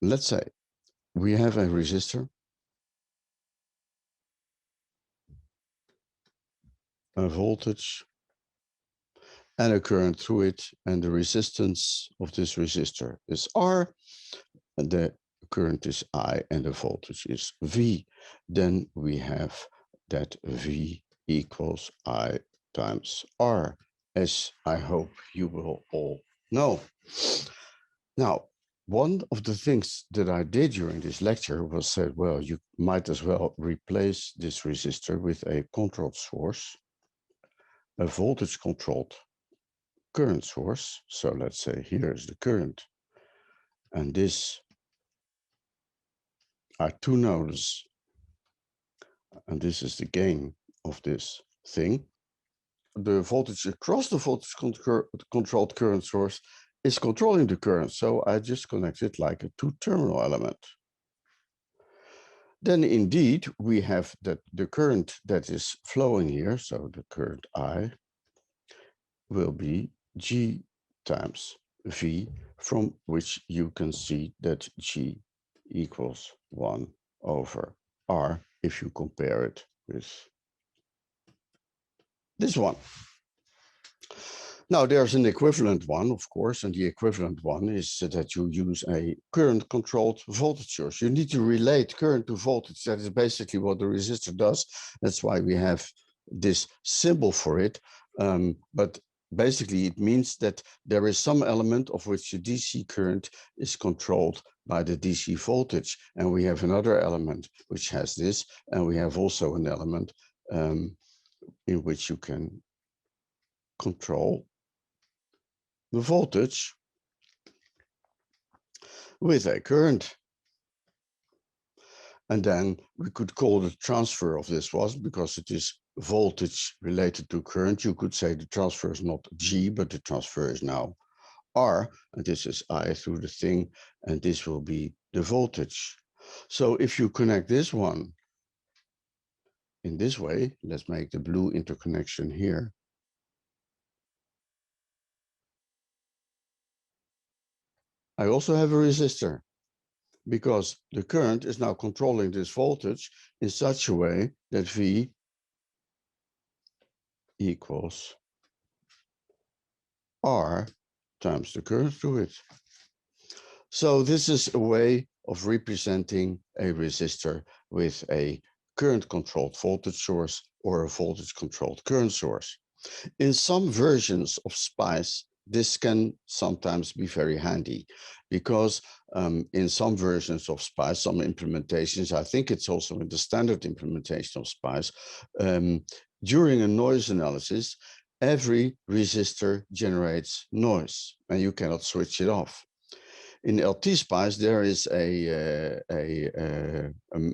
let's say we have a resistor, a voltage, and a current through it, and the resistance of this resistor is R, and the current is I, and the voltage is V. Then we have that V equals I times R, as I hope you will all know. Now, one of the things that I did during this lecture was said, well, you might as well replace this resistor with a controlled source, a voltage controlled current source. So let's say here is the current, and this are two nodes, and this is the gain of this thing. The voltage across the voltage controlled current source is controlling the current, so I just connect it like a two-terminal element. Then indeed we have that the current that is flowing here, so the current I will be G times V, from which you can see that G equals 1 over R if you compare it with this one. Now there's an equivalent one, of course, and the equivalent one is that you use a current controlled voltage source. You need to relate current to voltage. That is basically what the resistor does. That's why we have this symbol for it. But basically it means that there is some element of which the DC current is controlled by the DC voltage. And we have another element which has this, and we have also an element in which you can control the voltage with a current. And then we could call the transfer of this was, because it is voltage related to current, you could say the transfer is not G, but the transfer is now R, and this is I through the thing, and this will be the voltage. So if you connect this one in this way, let's make the blue interconnection here. I also have a resistor, because the current is now controlling this voltage in such a way that V equals R times the current through it. So this is a way of representing a resistor with a current controlled voltage source or a voltage controlled current source. In some versions of Spice, this can sometimes be very handy, because in some versions of Spice, some implementations, I think it's also in the standard implementation of Spice, during a noise analysis, every resistor generates noise and you cannot switch it off. In LTSpice, there is a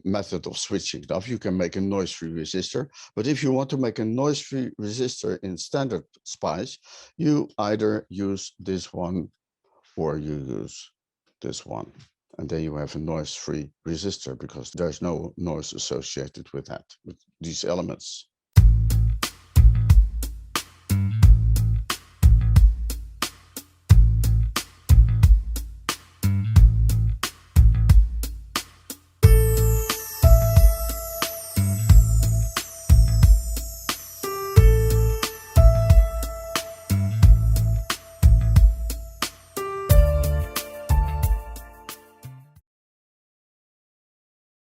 method of switching it off. You can make a noise-free resistor, but if you want to make a noise-free resistor in standard Spice, you either use this one or you use this one. And then you have a noise-free resistor because there's no noise associated with that, with these elements.